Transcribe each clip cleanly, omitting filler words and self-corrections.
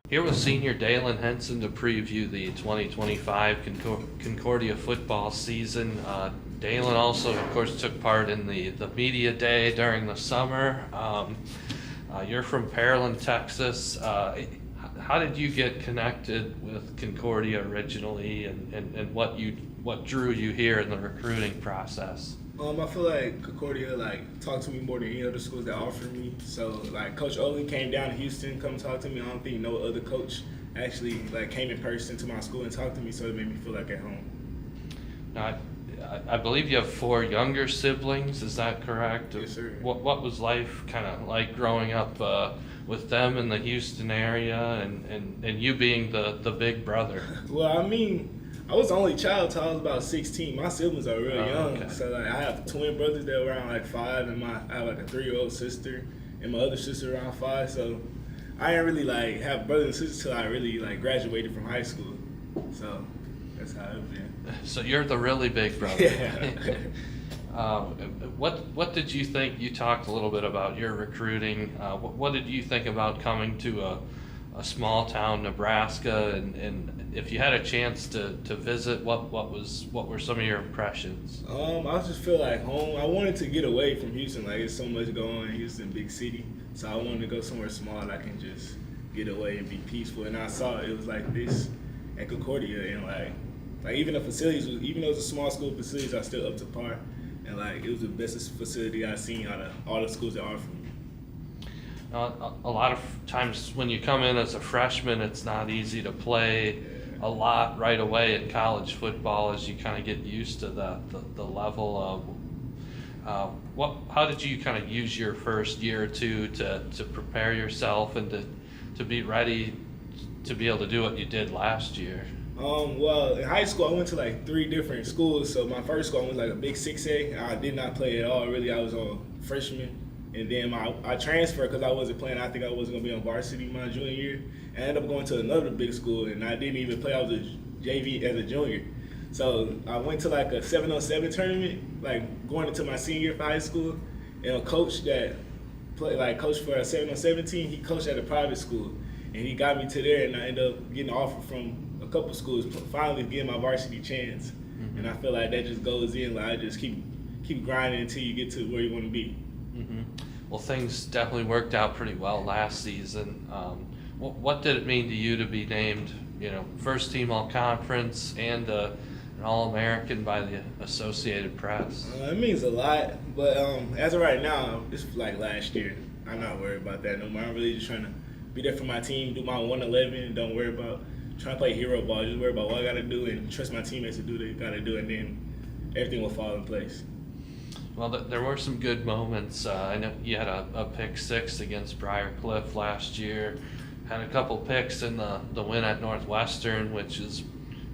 Here with senior Daylon Henson to preview the 2025 Concordia football season. Daylon also, of course, took part in the media day during the summer. You're from Pearland, Texas. How did you get connected with Concordia originally, and what drew you here in the recruiting process? I feel like Concordia talked to me more than any other schools that offered me. So Coach Olin came down to Houston, come talk to me. I don't think no other coach actually came in person to my school and talked to me, so it made me feel like at home. Now, I believe you have 4 younger siblings. Is that correct? Yes, sir. What was life kind of like growing up with them in the Houston area, and you being the big brother? Well, I mean, I was the only child till I was about 16. My siblings are real young. Okay. So I have twin brothers that were around 5, and I have a 3-year-old sister, and my other sister around 5. So I didn't really have brothers and sisters till I really graduated from high school. So that's how it been. So you're the really big brother. Yeah. What did you think? You talked a little bit about your recruiting. What did you think about coming to a small town, Nebraska, and if you had a chance to visit, what were some of your impressions? I just feel like home. I wanted to get away from Houston. There's so much going on in Houston, big city. So I wanted to go somewhere small that I can just get away and be peaceful. And I saw it was like this at Concordia, and even the facilities, even though it's a small school, facilities are still up to par. And it was the best facility I've seen out of all the schools that offered me. A lot of times when you come in as a freshman, it's not easy to play a lot right away in college football as you kind of get used to the level of how did you kind of use your first year or two to prepare yourself and to be ready to be able to do what you did last year? Well, in high school, I went to 3 different schools. So my first school was a big 6A. I did not play at all. Really, I was on freshman. And then I transferred because I wasn't playing. I think I wasn't going to be on varsity my junior year. I ended up going to another big school, and I didn't even play. I was a JV as a junior. So I went to a 7-on-7 tournament, going into my senior year of high school. And a coach that played, coached for a 7-on-7 team, he coached at a private school. And he got me to there, and I ended up getting an offer from a couple schools, finally getting my varsity chance. Mm-hmm. And I feel like that just goes in. I just keep grinding until you get to where you want to be. Mm-hmm. Well, things definitely worked out pretty well last season. What did it mean to you to be named, first team all-conference and an All-American by the Associated Press? It means a lot, but as of right now, it's like last year. I'm not worried about that no more. I'm really just trying to be there for my team, do my 111, and don't worry about trying to play hero ball. Just worry about what I got to do and trust my teammates to do what they got to do, and then everything will fall in place. Well, there were some good moments. I know you had a pick 6 against Briarcliff last year. Had a couple picks in the win at Northwestern, which is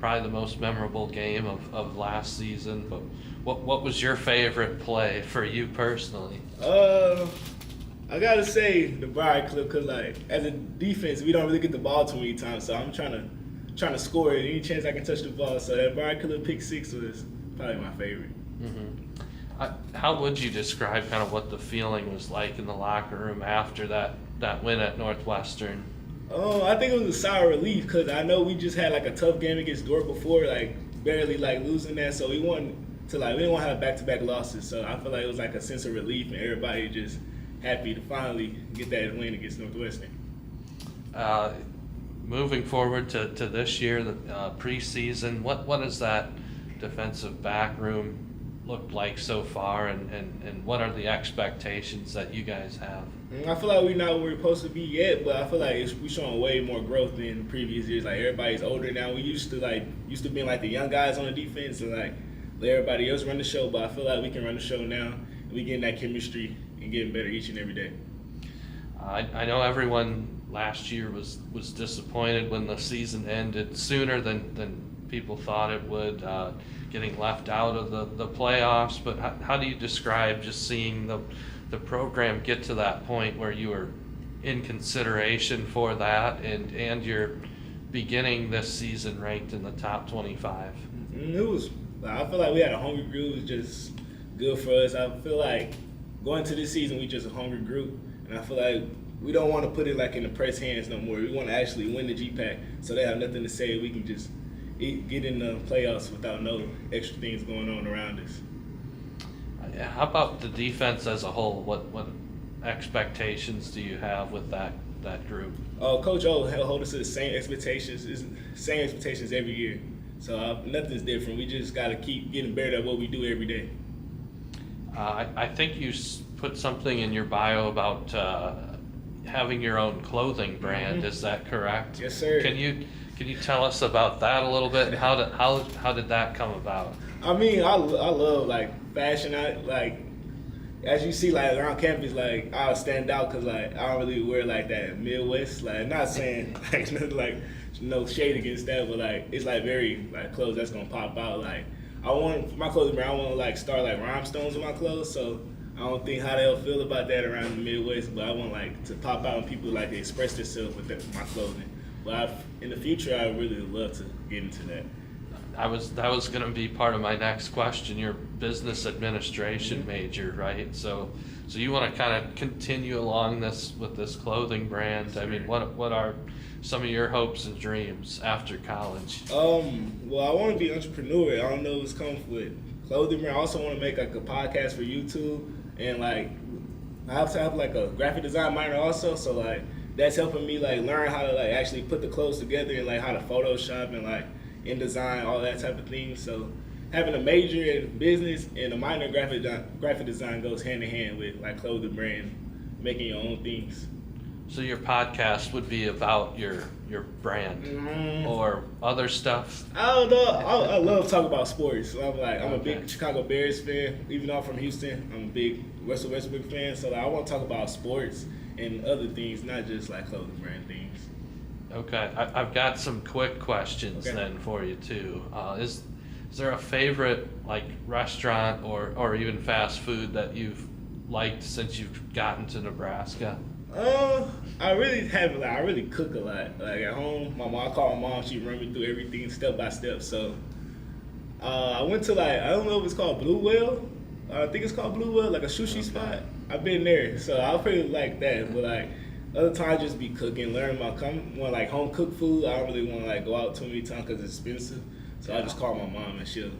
probably the most memorable game of last season. But what was your favorite play for you personally? I gotta say the Briarcliff, because as a defense, we don't really get the ball too many times. So I'm trying to score any chance I can touch the ball. So that Briarcliff pick 6 was probably my favorite. Mm-hmm. How would you describe kind of what the feeling was like in the locker room after that win at Northwestern? I think it was a sour relief because I know we just had a tough game against Dordt before, barely losing that. So we wanted to we didn't want to have back-to-back losses. So I feel like it was a sense of relief, and everybody just happy to finally get that win against Northwestern. Moving forward to this year, the preseason, what is that defensive back room looked like so far, and what are the expectations that you guys have? I feel like we're not where we're supposed to be yet, but I feel like we're showing way more growth than previous years. Everybody's older now. We used to being the young guys on the defense and let everybody else run the show, but I feel like we can run the show now, and we getting that chemistry and getting better each and every day. I know everyone last year was disappointed when the season ended sooner than people thought it would, getting left out of the playoffs. But how do you describe just seeing the program get to that point where you were in consideration for that, and you're beginning this season ranked in the top 25? It was. I feel like we had a hungry group. It was just good for us. I feel like going to this season, we just a hungry group, and I feel like we don't want to put it like in the press hands no more. We want to actually win the GPAC, so they have nothing to say. We can just get in the playoffs without no extra things going on around us. How about the defense as a whole? What expectations do you have with that group? Coach O hold us to the same expectations. It's same expectations every year. So nothing's different. We just got to keep getting better at what we do every day. I think you put something in your bio about having your own clothing brand. Mm-hmm. Is that correct? Yes, sir. Can you tell us about that a little bit? How did that come about? I mean, I love like fashion. As you see, like around campus, like I'll stand out because like I don't really wear like that Midwest. Like not saying like nothing like no shade against that, but like it's like very like clothes that's gonna pop out. Like I want my clothing brand. I want to like start like rhinestones with my clothes. So I don't think how they'll feel about that around the Midwest, but I want like to pop out and people like to express themselves with my clothing. But in the future, I really would love to get into that. That was going to be part of my next question. You're business administration Mm-hmm. major, right? So you want to kind of continue along with this clothing brand. Sure. I mean, what are some of your hopes and dreams after college? Well, I want to be an entrepreneur. I don't know what's coming with clothing brand. I also want to make like a podcast for YouTube, and like I have to have like a graphic design minor also. So like that's helping me like learn how to like actually put the clothes together and like how to Photoshop and like InDesign, all that type of thing. So having a major in business and a minor in graphic design goes hand in hand with like clothing brand, making your own things. So your podcast would be about your brand or other stuff? I don't know. I love talking about sports. So I'm a big Chicago Bears fan. Even though I'm from Houston, I'm a big Russell Westbrook fan. So like, I want to talk about sports and other things, not just like clothing brand things. Okay, I've got some quick questions then for you too. Is there a favorite like restaurant or even fast food that you've liked since you've gotten to Nebraska? I really haven't. Like, I really cook a lot. Like at home, I call my mom. She run me through everything step by step. So I went to like I don't know if it's called Blue Whale. I think it's called Blue Whale, like a sushi spot. I've been there, so I pretty like that. But like other times, just be cooking, learn my want like home cooked food. I don't really want to like go out too many times because it's expensive. So I just call my mom and she'll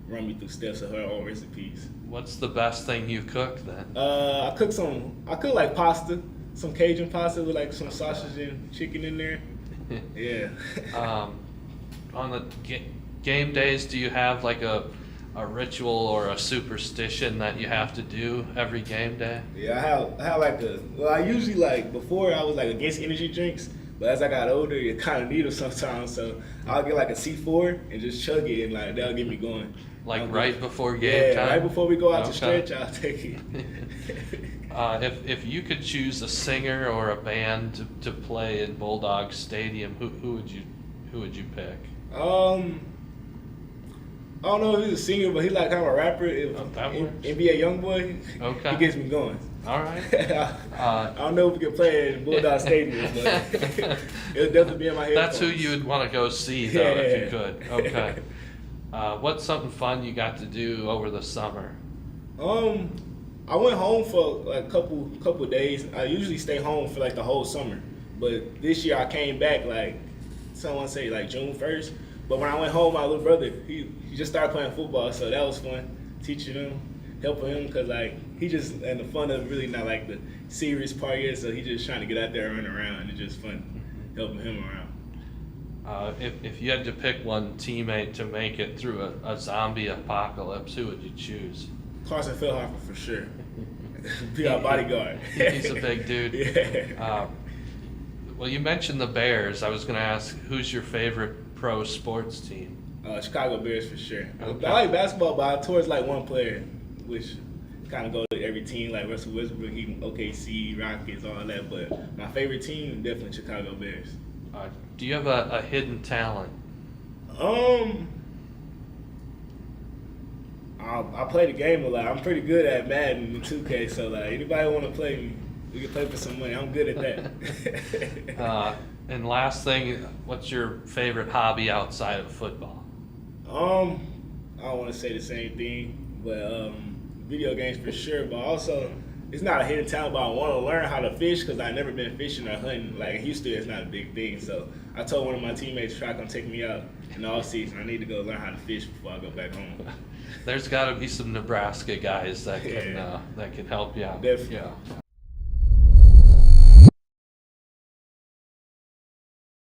run me through steps of her own recipes. What's the best thing you cook then? I cook like pasta. Some Cajun pasta with like some sausage and chicken in there. Yeah. On the game days, do you have like a ritual or a superstition that you have to do every game day? Yeah, I have like I usually like before I was like against energy drinks, but as I got older, you kind of need them sometimes. So I'll get like a C4 and just chug it, and like that'll get me going. Like right before game time? Yeah, right before we go out to stretch, I'll take it. If you could choose a singer or a band to play in Bulldog Stadium, who would you pick? I don't know if he's a singer, but he's like kind of a rapper. NBA Youngboy. Okay. He gets me going. All right. I don't know if we can play in Bulldog Stadium, but it'll definitely be in my head. That's who you would want to go see, though, if you could. Okay. What's something fun you got to do over the summer? I went home for like a couple of days. I usually stay home for like the whole summer, but this year I came back like someone say like June 1st. But when I went home, my little brother he just started playing football, so that was fun teaching him, helping him because like he just and the fun of really not like the serious part yet, so he just trying to get out there and run around, and it's just fun helping him around. If you had to pick one teammate to make it through a zombie apocalypse, who would you choose? Carson Feldhofer for sure. Be our bodyguard. He's a big dude. Yeah. Well, you mentioned the Bears. I was going to ask, who's your favorite pro sports team? Chicago Bears for sure. Okay. I like basketball, but I'm towards like one player, which kind of go to every team, like Russell Westbrook, even OKC, Rockets, all that. But my favorite team, definitely Chicago Bears. Do you have a hidden talent? I play the game a lot. I'm pretty good at Madden and 2K, so like anybody want to play me, we can play for some money. I'm good at that. And last thing, what's your favorite hobby outside of football? I don't want to say the same thing, but video games for sure. But also, it's not a hidden talent, but I want to learn how to fish because I've never been fishing or hunting. Like in Houston, it's not a big thing. So I told one of my teammates to try to come take me out in the off season. I need to go learn how to fish before I go back home. There's got to be some Nebraska guys that can help you out. Definitely. Yeah.